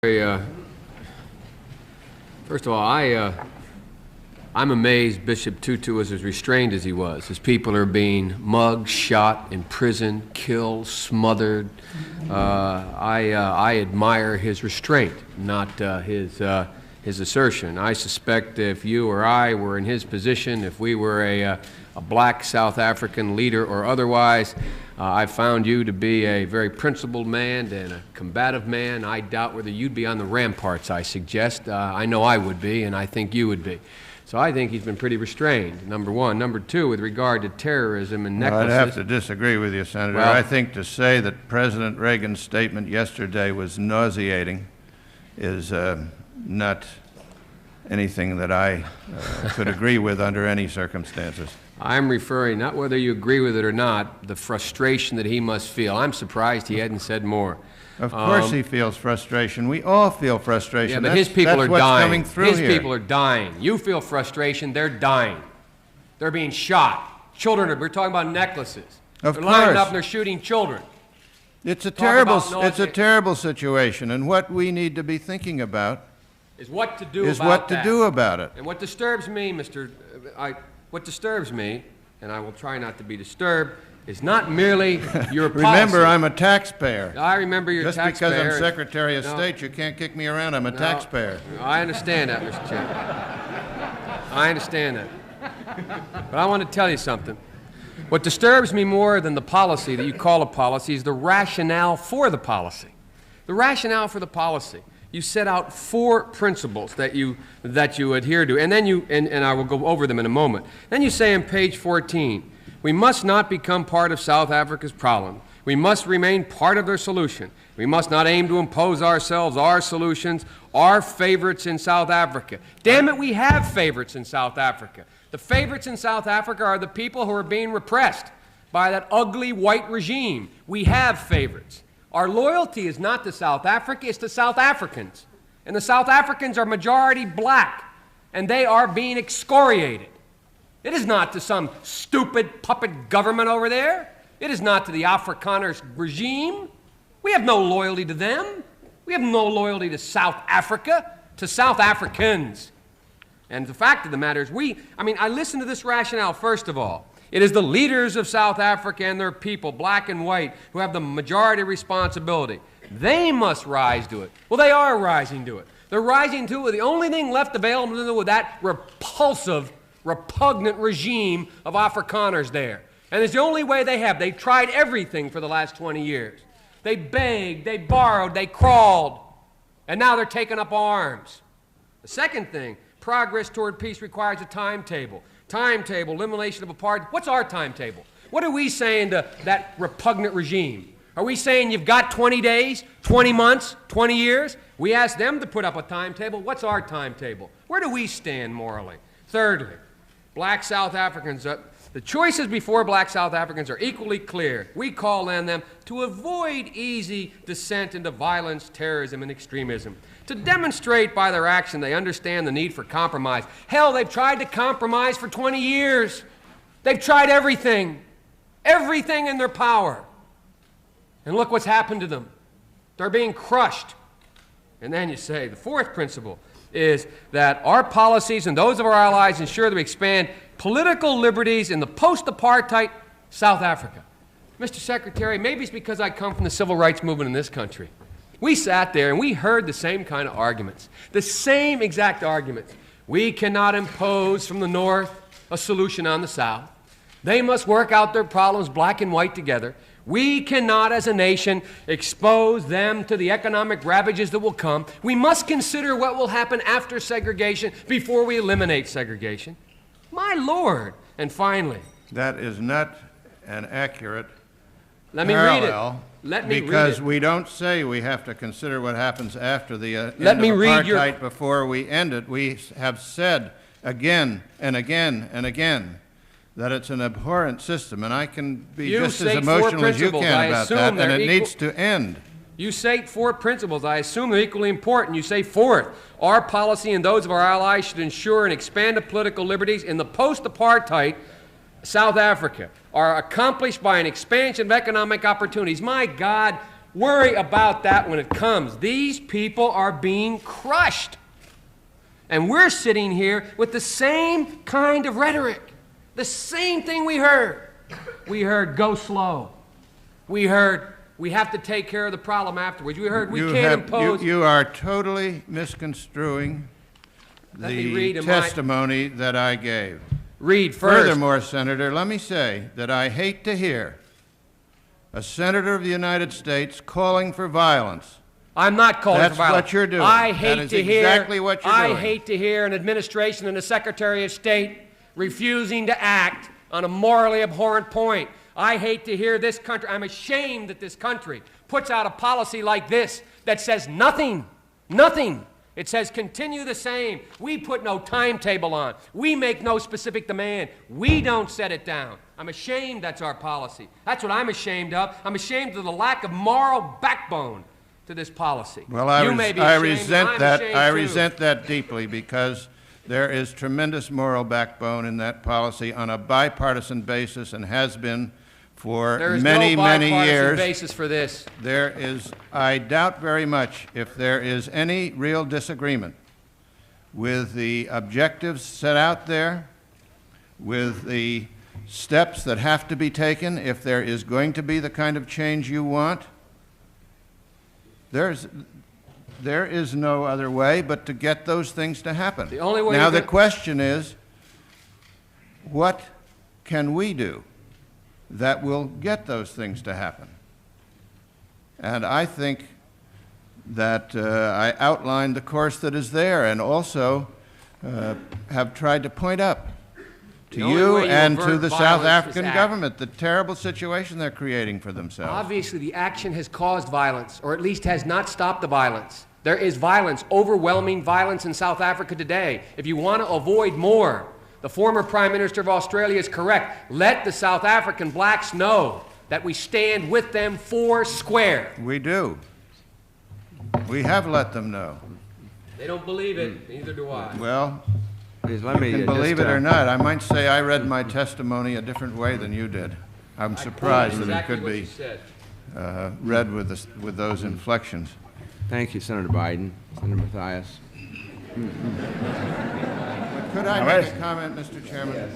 First of all, I'm amazed Bishop Tutu was as restrained as he was. His people are being mugged, shot, imprisoned, killed, smothered. I admire his restraint, not his assertion. I suspect if you or I were in his position, if we were a black South African leader or otherwise, I found you to be a very principled man and a combative man. I doubt whether you'd be on the ramparts, I suggest. I know I would be, and I think you would be. So I think he's been pretty restrained, number one. Number two, with regard to terrorism and necklaces. I'd have to disagree with you, Senator. Well, I think to say that President Reagan's statement yesterday was nauseating is not anything that I could agree with under any circumstances. I'm referring, not whether you agree with it or not, the frustration that he must feel. I'm surprised he hadn't said more. Of course he feels frustration. We all feel frustration. Yeah, but his people are dying. Coming through his here. people are dying. You feel frustration, they're dying. They're being shot. Children, we're talking about necklaces. Of they're course. lining up and they're shooting children. It's a terrible situation, and what we need to be thinking about is what to do about it. And what disturbs me, what disturbs me, and I will try not to be disturbed, is not merely your policy. Remember, I'm a taxpayer. I remember you're a taxpayer. Just because I'm Secretary of State, you can't kick me around. I'm a taxpayer. I understand that, Mr. Chairman. I understand that. But I want to tell you something. What disturbs me more than the policy that you call a policy is the rationale for the policy. The rationale for the policy. You set out 4 principles that you adhere to, and then and I will go over them in a moment. Then you say on page 14, we must not become part of South Africa's problem. We must remain part of their solution. We must not aim to impose ourselves, our solutions, our favorites in South Africa. Damn it, we have favorites in South Africa. The favorites in South Africa are the people who are being repressed by that ugly white regime. We have favorites. Our loyalty is not to South Africa, it's to South Africans. And the South Africans are majority black, and they are being excoriated. It is not to some stupid puppet government over there. It is not to the Afrikaners regime. We have no loyalty to them. We have no loyalty to South Africa, to South Africans. And the fact of the matter is I listen to this rationale first of all. It is the leaders of South Africa and their people, black and white, who have the majority responsibility. They must rise to it. Well, they are rising to it. They're rising to it. The only thing left available to them with that repulsive, repugnant regime of Afrikaners there. And it's the only way they have. They've tried everything for the last 20 years. They begged, they borrowed, they crawled, and now they're taking up arms. The second thing, progress toward peace requires a timetable. Timetable, elimination of apartheid. What's our timetable? What are we saying to that repugnant regime? Are we saying you've got 20 days, 20 months, 20 years? We ask them to put up a timetable. What's our timetable? Where do we stand morally? Thirdly, black South Africans, the choices before black South Africans are equally clear. We call on them to avoid easy descent into violence, terrorism, and extremism. To demonstrate by their action they understand the need for compromise. Hell, they've tried to compromise for 20 years. They've tried everything in their power. And look what's happened to them. They're being crushed. And then you say, the fourth principle is that our policies and those of our allies ensure that we expand political liberties in the post-apartheid South Africa. Mr. Secretary, maybe it's because I come from the civil rights movement in this country. We sat there and we heard the same kind of arguments, the same exact arguments. We cannot impose from the North a solution on the South. They must work out their problems, black and white, together. We cannot, as a nation, expose them to the economic ravages that will come. We must consider what will happen after segregation before we eliminate segregation. My Lord. And finally, that is not an accurate let me read it. Because we don't say we have to consider what happens after the end of apartheid before we end it. We have said again and again and again that it's an abhorrent system, and I can be just as emotional as you can about that, and it needs to end. You state 4 principles. I assume they're equally important. You say, fourth, our policy and those of our allies should ensure and expand the political liberties in the post-apartheid South Africa are accomplished by an expansion of economic opportunities. My God, worry about that when it comes. These people are being crushed. And we're sitting here with the same kind of rhetoric. The same thing we heard. We heard, go slow. We heard, we have to take care of the problem afterwards. We heard, we can't impose. You are totally misconstruing the testimony that I gave. Read first. Furthermore, Senator, let me say that I hate to hear a senator of the United States calling for violence. I'm not calling for violence. That's what you're doing. I hate to hear exactly what you're doing. I hate to hear an administration and a Secretary of State refusing to act on a morally abhorrent point. I hate to hear this country. I'm ashamed that this country puts out a policy like this that says nothing. Nothing. It says continue the same. We put no timetable on. We make no specific demand. We don't set it down. I'm ashamed that's our policy. That's what I'm ashamed of. I'm ashamed of the lack of moral backbone to this policy. Well, I resent that. I resent that deeply because there is tremendous moral backbone in that policy on a bipartisan basis and has been for many, many years. There is no bipartisan basis for this. There is, I doubt very much if there is any real disagreement with the objectives set out there, with the steps that have to be taken if there is going to be the kind of change you want. There is no other way but to get those things to happen. The only way now the question is, what can we do that will get those things to happen? And I think that I outlined the course that is there and also have tried to point up to you and to the South African government the terrible situation they're creating for themselves. Obviously, the action has caused violence, or at least has not stopped the violence. There is violence, overwhelming violence in South Africa today. If you want to avoid more, the former Prime Minister of Australia is correct. Let the South African blacks know that we stand with them four square. We do. We have let them know. They don't believe it, neither do I. Well, please let me you can believe it or not. I might say I read my testimony a different way than you did. I'm surprised that it could be read with those inflections. Thank you, Senator Biden. Senator Mathias. Could I make a comment, Mr. Chairman? Yes.